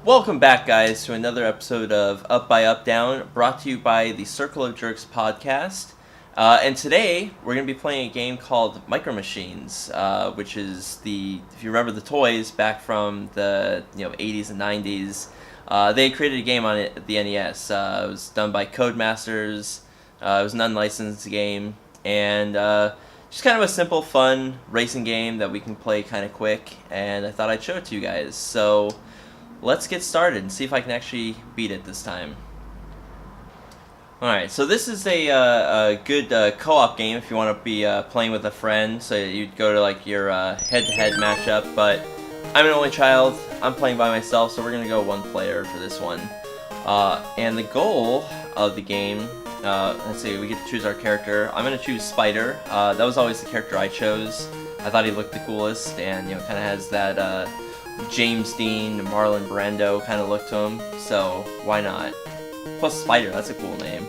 Welcome back, guys, to another episode of Up by UpDown, brought to you by the Circle of Jerks podcast. And today, we're going to be playing a game called Micro Machines, which is if you remember the toys back from the 80s and 90s, they created a game on the NES. It was done by Codemasters. It was an unlicensed game, and just kind of a simple, fun racing game that we can play kind of quick, and I thought I'd show it to you guys. So let's get started and see if I can actually beat it this time. Alright, so this is a good co-op game if you want to be playing with a friend, so you'd go to like your head-to-head matchup, but I'm an only child, I'm playing by myself, so we're going to go one player for this one. And the goal of the game, let's see, we get to choose our character. I'm going to choose Spider. That was always the character I chose. I thought he looked the coolest, and kind of has that James Dean, Marlon Brando kind of look to him, so why not? Plus Spider, that's a cool name.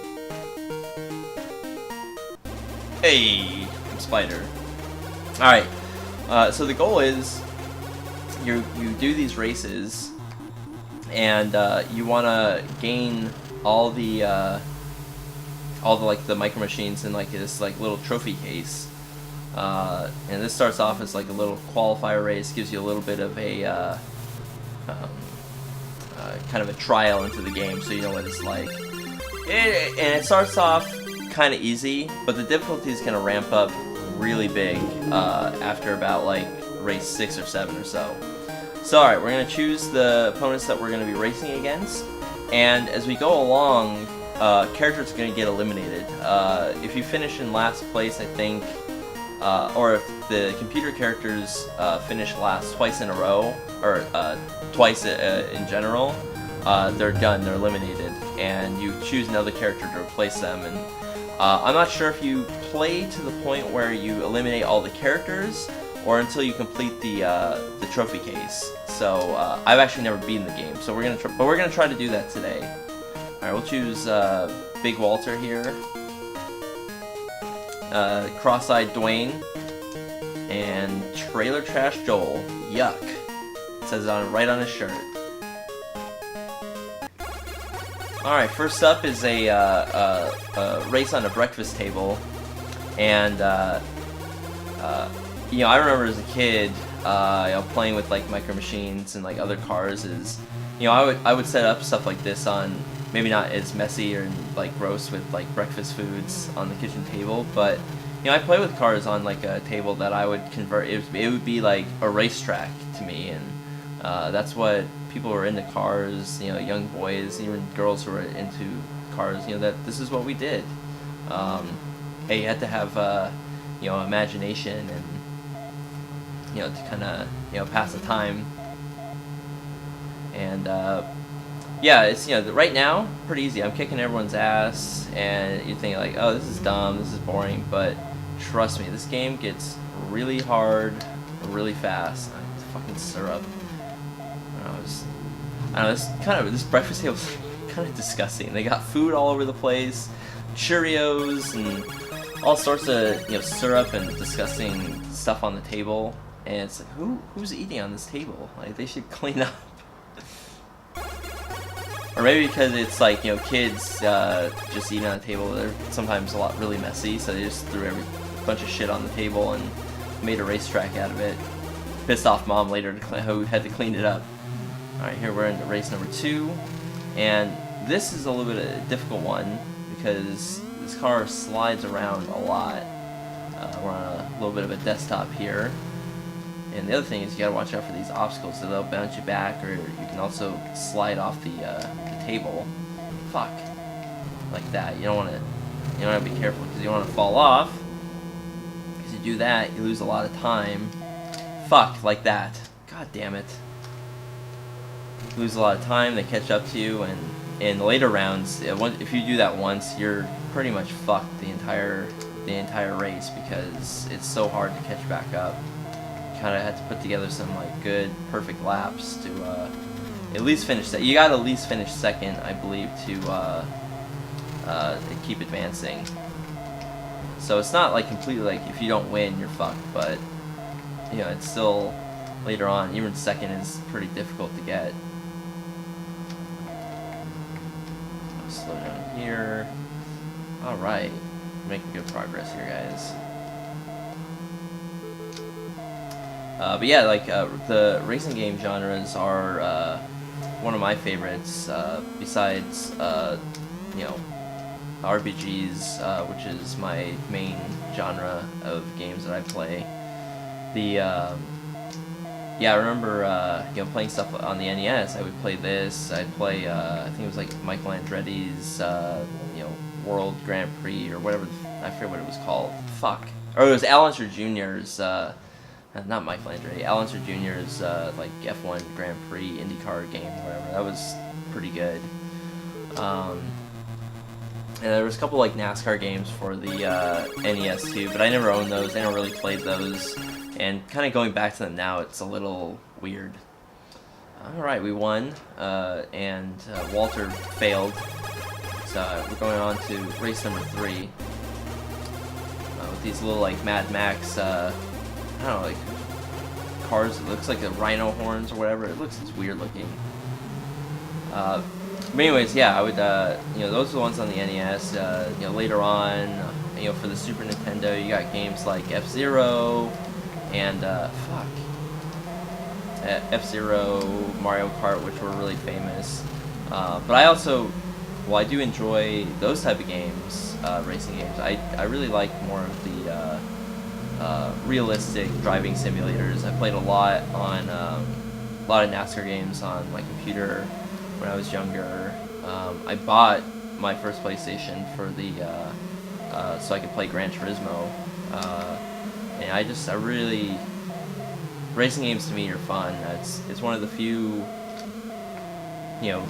Hey, I'm Spider. Alright, so the goal is you do these races, and you want to gain all the like the micro machines in like this like little trophy case. And this starts off as like a little qualifier race, gives you a little bit of a kind of a trial into the game, so you know what it's like. And it starts off kind of easy, but the difficulty is going to ramp up really big after about like race 6 or 7 or so. So alright, we're going to choose the opponents that we're going to be racing against, and as we go along, characters are going to get eliminated. If you finish in last place, I think, or if the computer characters finish last twice in a row, or twice in general, they're done, they're eliminated, and you choose another character to replace them. And I'm not sure if you play to the point where you eliminate all the characters, or until you complete the trophy case. So I've actually never beaten the game, so we're gonna try to do that today. All right, we'll choose Big Walter here. Cross-eyed Dwayne, and Trailer Trash Joel. Yuck. It says it right on his shirt. Alright, first up is a race on a breakfast table, and I remember as a kid, playing with like micro machines and like other cars. I would set up stuff like this on, maybe not as messy or like gross with like breakfast foods on the kitchen table, but I play with cars on like a table that I would convert. It would be like a racetrack to me, and that's what people who are into cars, young boys, even girls who are into cars, that this is what we did. Hey, you had to have imagination and to kind of pass the time. And yeah, it's right now pretty easy. I'm kicking everyone's ass, and you're thinking like, oh, this is dumb, this is boring, but trust me, this game gets really hard, really fast. Fucking syrup. I don't know. This breakfast table is kind of disgusting. They got food all over the place, Cheerios and all sorts of syrup and disgusting stuff on the table. And it's like, who's eating on this table? Like, they should clean up. Or maybe because it's like, kids just eating on the table, they're sometimes really messy, so they just threw every bunch of shit on the table and made a racetrack out of it. Pissed off mom later who had to clean it up. Alright, here we're into race number 2, and this is a little bit of a difficult one because this car slides around a lot. We're on a little bit of a desktop here. And the other thing is you gotta watch out for these obstacles, so they'll bounce you back, or you can also slide off the table. Fuck. Like that. You don't wanna be careful because you don't wanna fall off. Because you do that, you lose a lot of time. Fuck, like that. God damn it. You lose a lot of time, they catch up to you, and in the later rounds, if you do that once, you're pretty much fucked the entire race because it's so hard to catch back up. Kind of had to put together some like good, perfect laps to at least finish that. You gotta at least finish second, I believe, to keep advancing. So it's not like completely like if you don't win, you're fucked, but it's still later on. Even second is pretty difficult to get. slow down here. Alright, making good progress here, guys. But yeah, like, the racing game genres are one of my favorites, besides, you know, RPGs, which is my main genre of games that I play. Yeah, I remember, you know, playing stuff on the NES. I would play this. I'd play, I think it was like Michael Andretti's, you know, World Grand Prix or whatever. I forget what it was called. Fuck. Or it was Al Unser Jr.'s, not Michael Andretti. Al Unser Jr.'s, like F1 Grand Prix IndyCar game, or whatever. That was pretty good. And there was a couple like NASCAR games for the NES too, but I never owned those. I never really played those. And kind of going back to them now, it's a little weird. Alright, we won, and Walter failed. So we're going on to race number 3. With these little, like, Mad Max, I don't know, like, cars. It looks like a rhino horns or whatever. It's weird looking. But anyways, yeah, I would, you know, those are the ones on the NES. You know, later on, you know, for the Super Nintendo, you got games like F-Zero, and, F-Zero, Mario Kart, which were really famous. But I also, well, I do enjoy those type of games, racing games. I really like more of the realistic driving simulators. I played a lot on a lot of NASCAR games on my computer when I was younger. I bought my first PlayStation for the so I could play Gran Turismo. And I really, racing games to me are fun. It's one of the few, you know,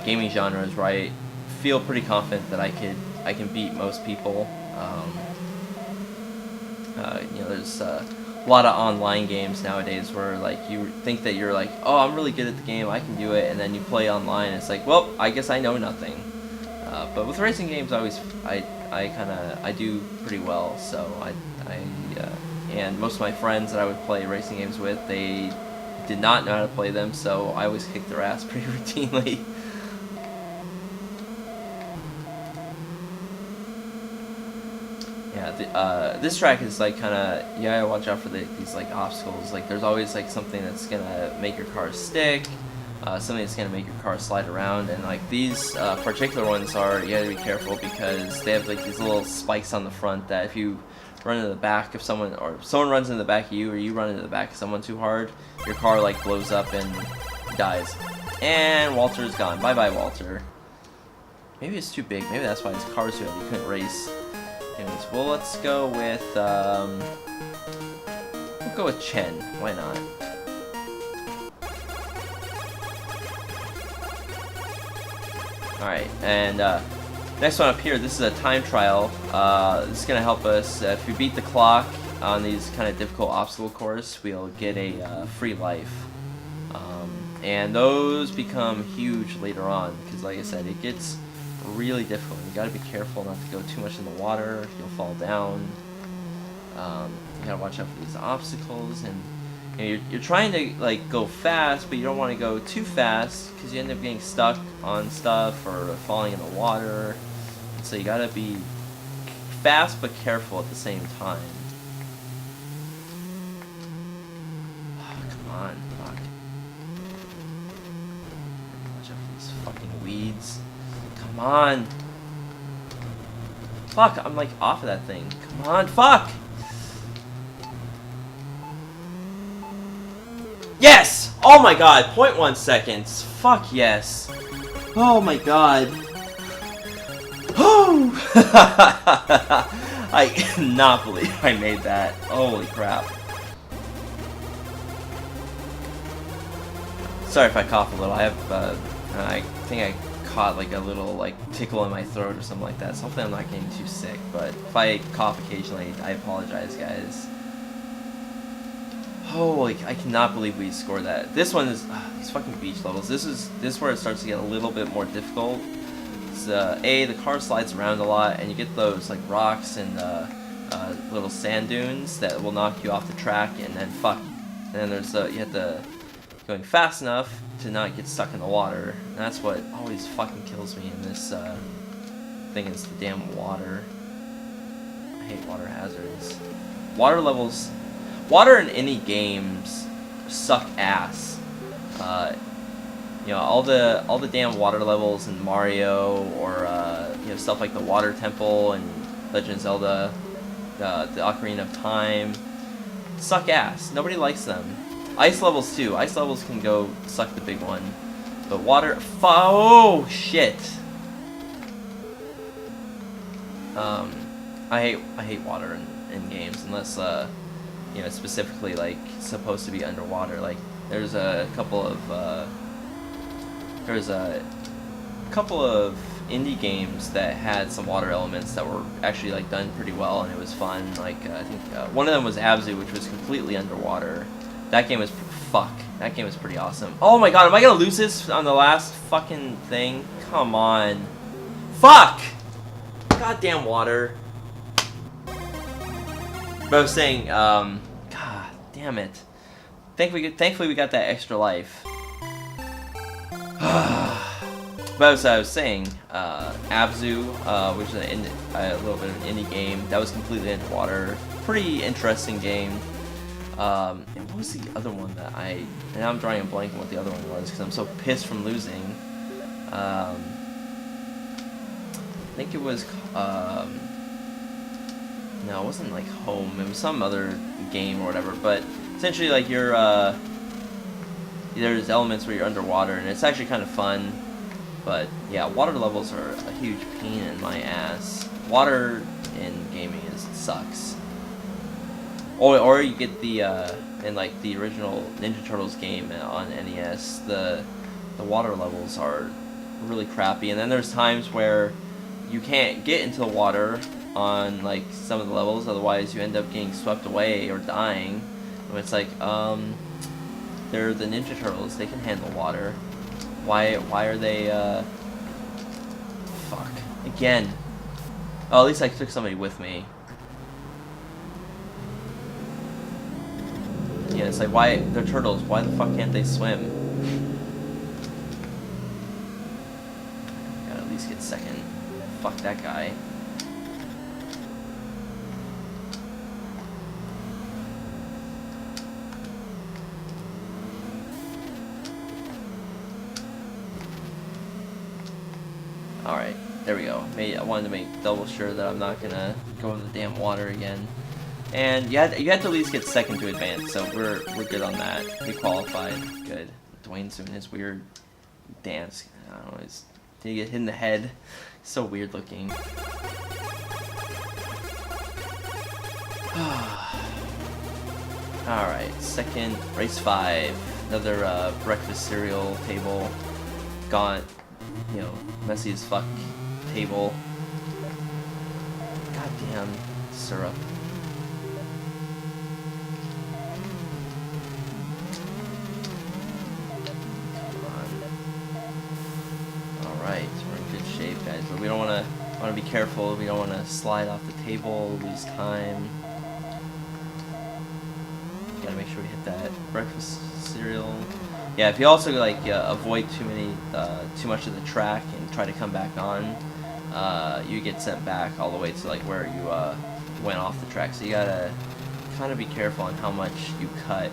gaming genres where I feel pretty confident that I can beat most people. You know, there's a lot of online games nowadays where like you think that you're like, oh, I'm really good at the game, I can do it, and then you play online, and it's like, well, I guess I know nothing. But with racing games, I do pretty well. So and most of my friends that I would play racing games with, they did not know how to play them, so I always kicked their ass pretty routinely. Yeah, this track is like kind of, you gotta watch out for these like obstacles. Like there's always like something that's gonna make your car stick, something that's gonna make your car slide around, and like these particular ones are, you gotta be careful because they have like these little spikes on the front that if you run into the back of someone, or if someone runs into the back of you, or you run into the back of someone too hard, your car like blows up and dies. And Walter's gone. Bye bye, Walter. Maybe it's too big. Maybe that's why his car's too heavy. He couldn't race. Anyways, well, let's go with we'll go with Chen. Why not? Alright, and next one up here, this is a time trial. This is going to help us. If we beat the clock on these kind of difficult obstacle course, we'll get a free life. And those become huge later on, because like I said, it gets really difficult. You got to be careful not to go too much in the water. You'll fall down. You got to watch out for these obstacles, and you know, you're trying to like go fast, but you don't want to go too fast because you end up getting stuck on stuff or falling in the water. And so you got to be fast but careful at the same time. Oh, come on, fuck. Watch out for these fucking weeds. Come on. Fuck, I'm like off of that thing. Come on, fuck! Yes! Oh my god, 0.1 seconds. Fuck yes. Oh my god. Oh! I cannot believe I made that. Holy crap. Sorry if I cough a little. I have, I think I caught like a little like tickle in my throat or something like that, so hopefully I'm not getting too sick, but if I cough occasionally, I apologize, guys. Holy, I cannot believe we scored that. This one is, these fucking beach levels, this is where it starts to get a little bit more difficult. It's, the car slides around a lot, and you get those like rocks and little sand dunes that will knock you off the track, and then fuck. And then there's, you have to going fast enough to not get stuck in the water. And that's what always fucking kills me in this thing, is the damn water. I hate water hazards. Water levels, water in any games suck ass. You know, all the damn water levels in Mario, or you know, stuff like the Water Temple and Legend of Zelda, the Ocarina of Time, suck ass. Nobody likes them. Ice levels too. Ice levels can go suck the big one, but water. Oh shit. I hate water in games unless you know, specifically like supposed to be underwater. Like there's a couple of indie games that had some water elements that were actually like done pretty well, and it was fun. Like I think one of them was Abzu, which was completely underwater. That game was that game was pretty awesome. Oh my god, am I gonna lose this on the last fucking thing? Come on. Fuck! Goddamn water. But I was saying, god damn it. Thankfully we got that extra life. But as I was saying, Abzu, which is a little bit of an indie game, that was completely underwater. Pretty interesting game. And what was the other one that and now I'm drawing a blank on what the other one was because I'm so pissed from losing. I think it was, no, it wasn't like Home, it was some other game or whatever, but essentially like there's elements where you're underwater, and it's actually kind of fun. But yeah, water levels are a huge pain in my ass. Water in gaming sucks. Or you get the in like the original Ninja Turtles game on NES, the water levels are really crappy, and then there's times where you can't get into the water on like some of the levels, otherwise you end up getting swept away or dying. And it's like, they're the Ninja Turtles, they can handle water. Why are they, fuck. Again. Oh, at least I took somebody with me. Yeah, it's like, why, they're turtles, why the fuck can't they swim? Gotta at least get second. Fuck that guy. Alright, there we go. I wanted to make double sure that I'm not gonna go in the damn water again. And you had to at least get second to advance, so we're good on that. We qualified. Good. Dwayne's doing his weird dance. I don't know, did he get hit in the head? So weird looking. Alright, second, race 5. Another breakfast cereal table. Gaunt, you know, messy as fuck table. Goddamn syrup. Come on. Alright, we're in good shape, guys, but we don't want to be careful. We don't want to slide off the table, lose time. Gotta make sure we hit that breakfast cereal. Yeah, if you also like avoid too much of the track and try to come back on, you get sent back all the way to like where you went off the track. So you gotta kind of be careful on how much you cut.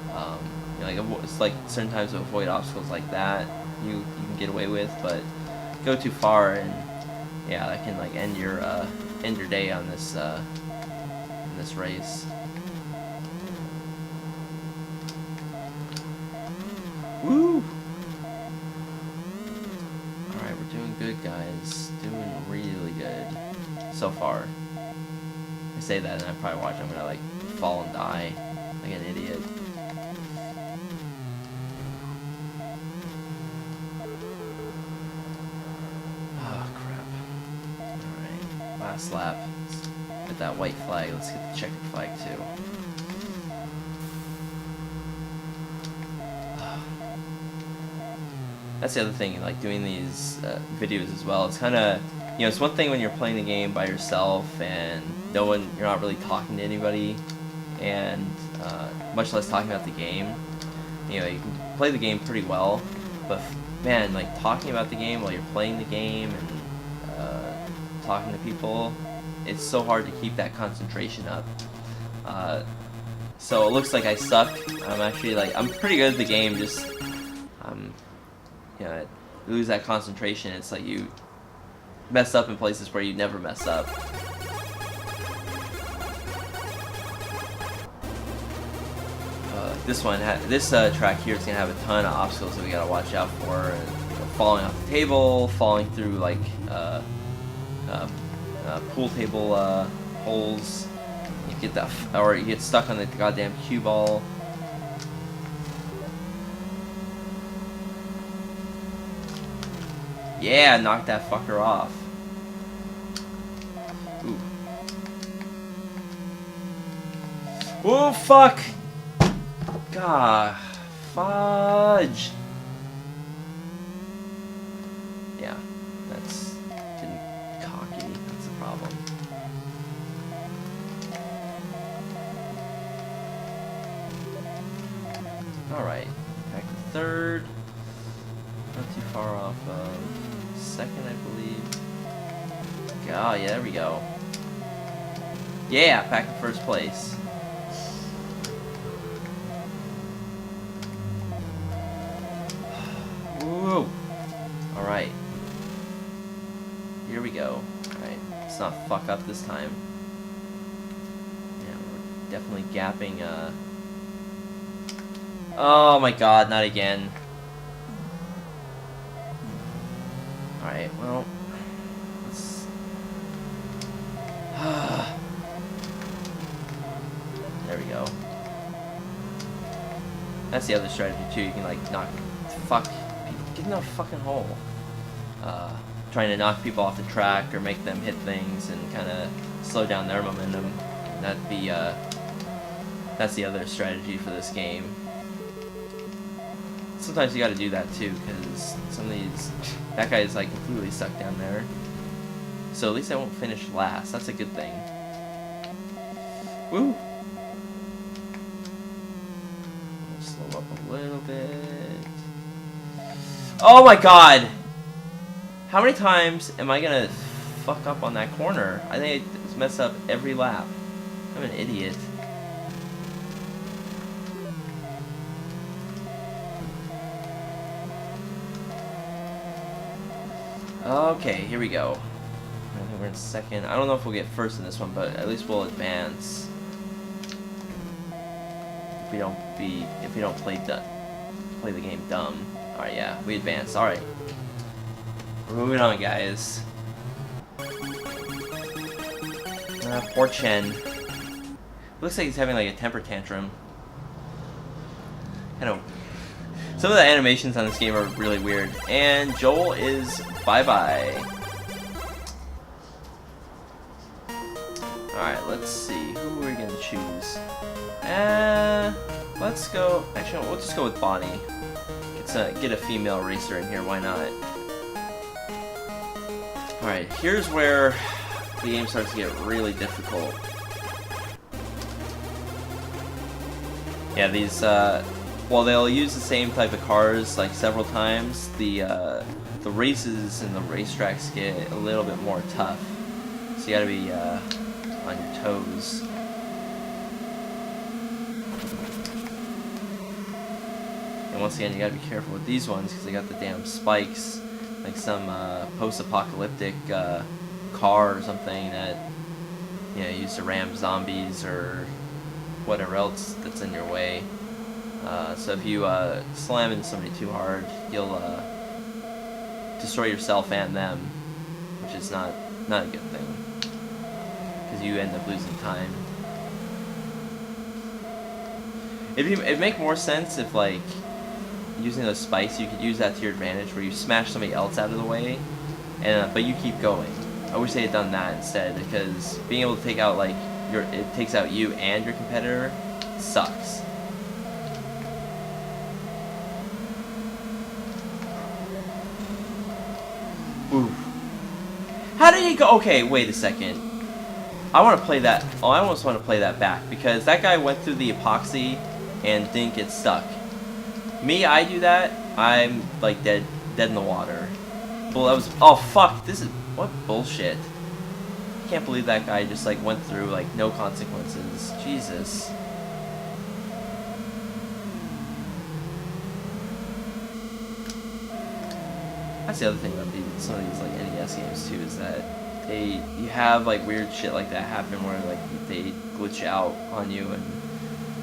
You know, like it's like certain times to avoid obstacles like that you can get away with, but go too far and yeah, that can like end your day on this in this race. Woo! Alright, we're doing good, guys. Doing really good. So far. I say that and I probably watch I'm gonna like fall and die like an idiot. Oh crap. Alright, last lap. Let's get that white flag. Let's get the checkered flag too. That's the other thing, like doing these videos as well. It's kind of, you know, it's one thing when you're playing the game by yourself and you're not really talking to anybody, and much less talking about the game. you know, you can play the game pretty well, but man, like talking about the game while you're playing the game and talking to people, it's so hard to keep that concentration up. So it looks like I suck. I'm actually like, I'm pretty good at the game, just you know, you lose that concentration. It's like you mess up in places where you never mess up. This track here is gonna have a ton of obstacles that we gotta watch out for. And, you know, falling off the table, falling through like pool table holes. You get that, or you get stuck on the goddamn cue ball. Yeah, knock that fucker off. Ooh. Oh fuck! God, fudge. Yeah, that's getting cocky. That's the problem. All right, back to third. Not too far off. Second, I believe. Oh yeah, there we go. Yeah, back in first place. Woo! Alright. Here we go. Alright, let's not fuck up this time. Yeah, we're definitely gapping, oh my god, not again. Alright, well, let's... There we go. That's the other strategy too, you can like knock... Fuck. Get in a fucking hole. Trying to knock people off the track or make them hit things and kind of slow down their momentum. That'd be, that's the other strategy for this game. Sometimes you gotta do that too, because some of these... That guy is like completely stuck down there. So at least I won't finish last. That's a good thing. Woo! Slow up a little bit. Oh my god! How many times am I gonna fuck up on that corner? I think I mess up every lap. I'm an idiot. Okay, here we go. I think we're in second. I don't know if we'll get first in this one, but at least we'll advance. If we don't play the game dumb. Alright, yeah, we advance. Alright. We're moving on, guys. Poor Chen. Looks like he's having like a temper tantrum. I know. Some of the animations on this game are really weird. And Joel is bye-bye. Alright, let's see. Who are we gonna choose? Let's go... Actually, we'll just go with Bonnie. Get a female racer in here, why not? Alright, here's where the game starts to get really difficult. Yeah, these, while they'll use the same type of cars like several times, the races and the racetracks get a little bit more tough. So you gotta be on your toes. And once again, you gotta be careful with these ones because they got the damn spikes, like some post-apocalyptic car or something that, you know, used to ram zombies or whatever else that's in your way. So if you slam into somebody too hard, you'll destroy yourself and them, which is not a good thing, because you end up losing time. It'd make more sense if, like, using those spikes, you could use that to your advantage, where you smash somebody else out of the way, and but you keep going. I wish they had done that instead, because being able to take out, like, it takes out you and your competitor sucks. Ooh. How did he go? Okay, wait a second. I want to play that. Oh, I almost want to play that back, because that guy went through the epoxy and didn't get stuck. Me, I do that. I'm like dead in the water. Well, that was. Oh fuck! This is what bullshit. Can't believe that guy just like went through like no consequences. Jesus. That's the other thing about some of these like NES games too, is that you have like weird shit like that happen where like they glitch out on you, and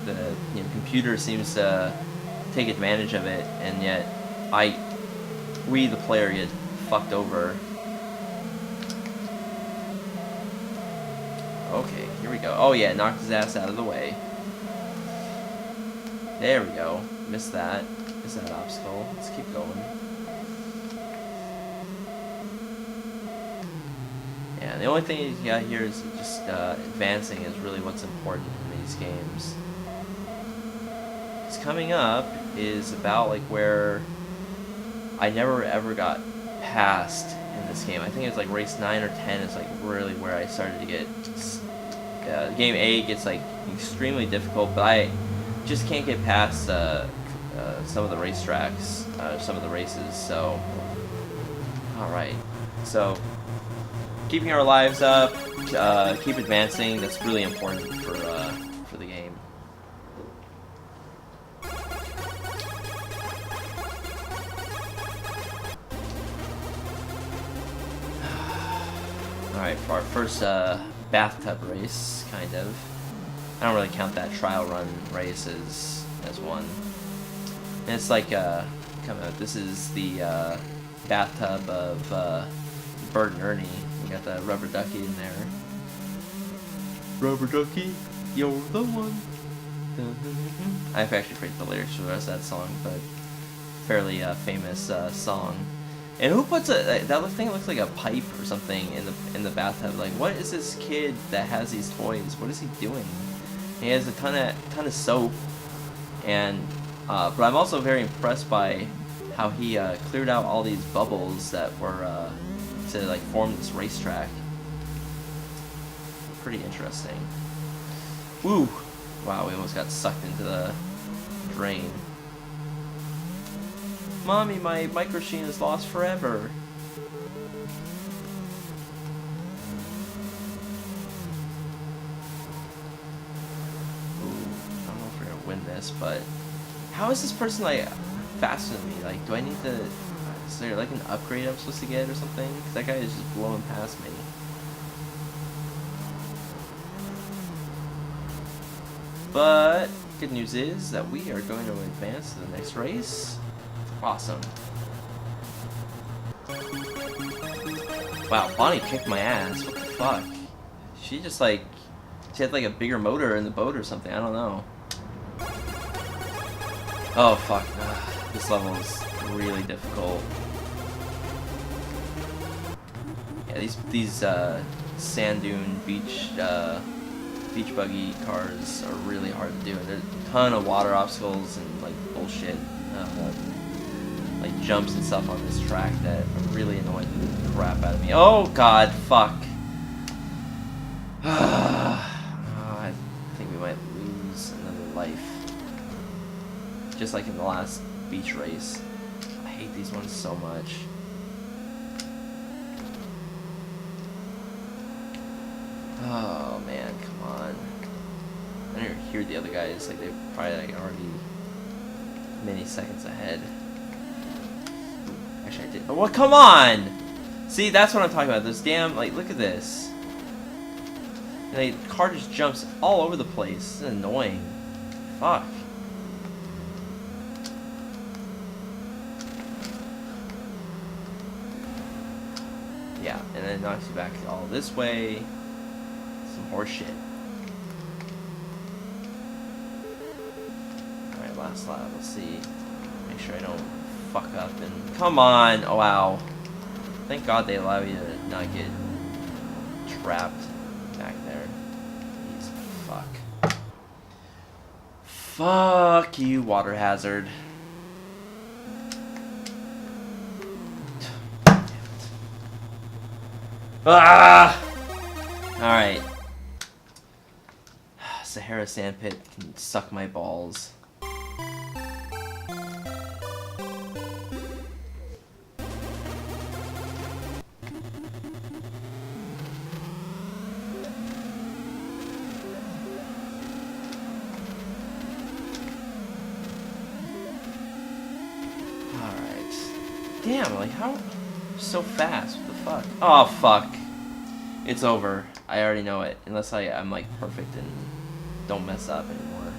the computer seems to take advantage of it, and yet we the player get fucked over. Okay, here we go. Oh yeah, knocked his ass out of the way. There we go. Missed that. Missed that obstacle. Let's keep going. Yeah, the only thing you got here is just advancing is really what's important in these games. Because coming up is about like where I never ever got past in this game. I think it was like race 9 or 10 is like really where I started to get. Game 8 gets like extremely difficult, but I just can't get past some of the racetracks, some of the races. So, all right. So, keeping our lives up, keep advancing. That's really important for the game. All right, for our first bathtub race, kind of. I don't really count that trial run race as one. And it's like this is the bathtub of Bert and Ernie. We got the rubber ducky in there. Rubber ducky, you're the one. I've actually created the lyrics for the rest of that song, but fairly famous song. And who puts that thing looks like a pipe or something in the bathtub? Like, what is this kid that has these toys? What is he doing? He has a ton of soap, and but I'm also very impressed by how he cleared out all these bubbles that were to like form this racetrack. Pretty interesting. Woo! Wow, we almost got sucked into the drain. Mommy, my microchine is lost forever. Ooh, I don't know if we're gonna win this, but how is this person like faster than me? Like, do I need to? Is there like an upgrade I'm supposed to get or something? Because that guy is just blowing past me. But good news is that we are going to advance to the next race. Awesome. Wow, Bonnie kicked my ass. What the fuck? She just like... She had like a bigger motor in the boat or something. I don't know. Oh fuck. Ugh, this level is really difficult. Yeah, these sand dune beach buggy cars are really hard to do. And there's a ton of water obstacles and like bullshit. Like jumps and stuff on this track that are really annoying the crap out of me. Oh god, fuck. I think we might lose another life. Just like in the last beach race. I hate these ones so much. Oh man, come on. I don't even hear the other guys, like they're probably like already many seconds ahead. Actually, I did. Oh, well, come on! See, that's what I'm talking about. This damn, like, look at this. And, like, the car just jumps all over the place. This is annoying. Fuck. Yeah, and then it knocks you back all this way. Some horse shit. Alright, last lap. Let's see. Make sure I don't fuck up and... Come on! Oh, wow. Thank God they allow you to not get trapped back there. Jeez, fuck. Fuck you, water hazard. Ah! Alright. Sahara Sandpit can suck my balls. damn, like, how so fast? What the fuck? Oh, fuck. It's over. I already know it. Unless I'm, like, perfect and don't mess up anymore.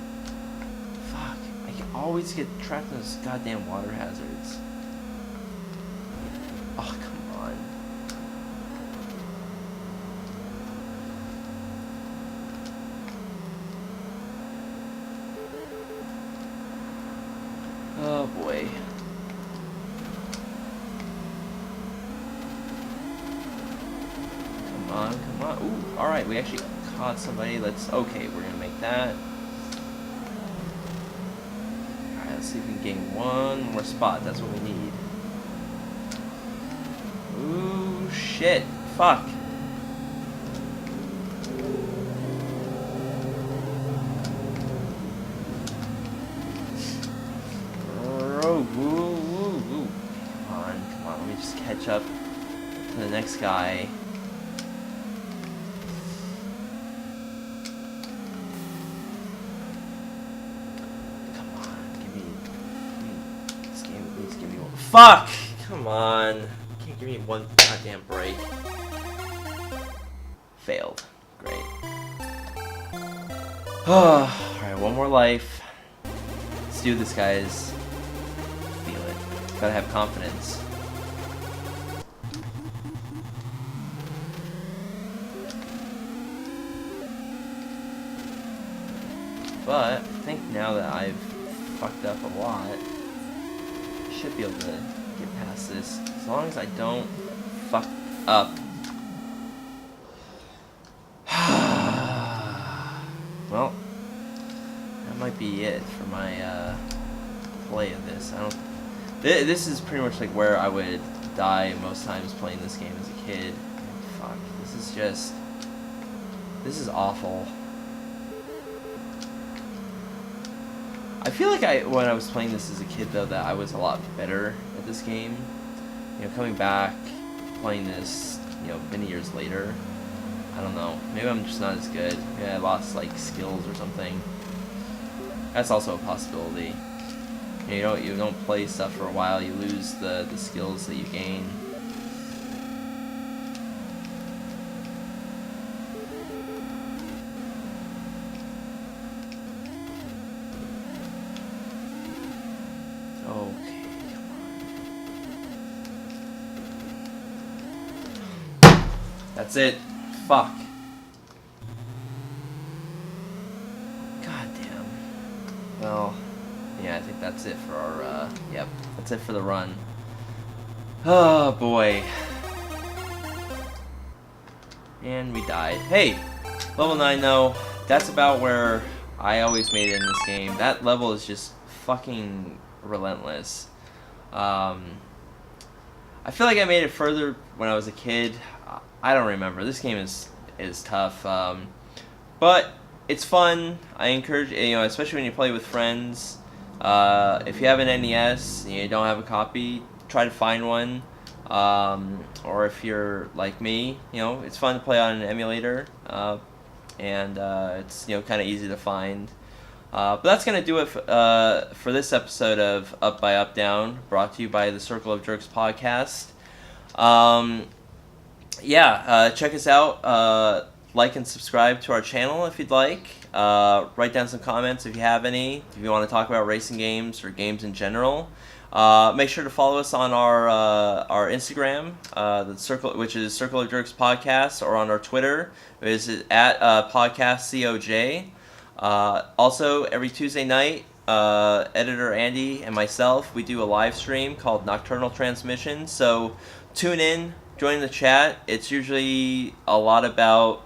Fuck. I can always get trapped in those goddamn water hazards. Oh, come on. Oh, boy. Come on, come on. Ooh, alright, we actually caught somebody. Okay, we're gonna make that. Alright, let's see if we can gain one more spot. That's what we need. Ooh, shit. Fuck. Oh, woo, woo, woo. Come on, let me just catch up to the next guy. Fuck! Come on. You can't give me one goddamn break. Failed. Great. Alright, one more life. Let's do this, guys. Feel it. Gotta have confidence. But I think now that I've fucked up a lot, should be able to get past this as long as I don't fuck up. Well, that might be it for my play of this. This is pretty much like where I would die most times playing this game as a kid. Fuck, this is awful. I feel like when I was playing this as a kid, though, that I was a lot better at this game. You know, coming back, playing this, you know, many years later, I don't know. Maybe I'm just not as good. Maybe I lost, like, skills or something. That's also a possibility. You know, you don't play stuff for a while, you lose the skills that you gain. That's it. Fuck. God damn. Well, yeah, I think that's it for our, yep, that's it for the run. Oh, boy. And we died. Hey! Level 9, though, that's about where I always made it in this game. That level is just fucking relentless. I feel like I made it further when I was a kid. I don't remember. This game is tough, but it's fun. I encourage, you know, especially when you play with friends. If you have an NES and you don't have a copy, try to find one. Or if you're like me, you know, it's fun to play on an emulator, and it's, you know, kind of easy to find. But that's gonna do it for this episode of Up by Up Down, brought to you by the Circle of Jerks podcast. Yeah, check us out. Like and subscribe to our channel if you'd like. Write down some comments if you have any. If you want to talk about racing games or games in general. Make sure to follow us on our Instagram, the Circle, which is Circle of Jerks Podcast, or on our Twitter, which is at podcastcoj. Also, every Tuesday night, editor Andy and myself, we do a live stream called Nocturnal Transmission. So tune in. Join the chat. It's usually a lot about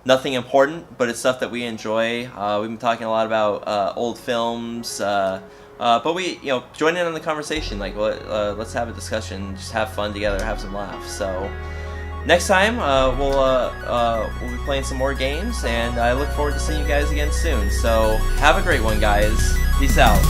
nothing important, but it's stuff that we enjoy. We've been talking a lot about old films, but we, you know, join in on the conversation. Like, let's have a discussion, just have fun together, have some laughs. So next time, we'll be playing some more games, and I look forward to seeing you guys again soon. So have a great one, guys. Peace out.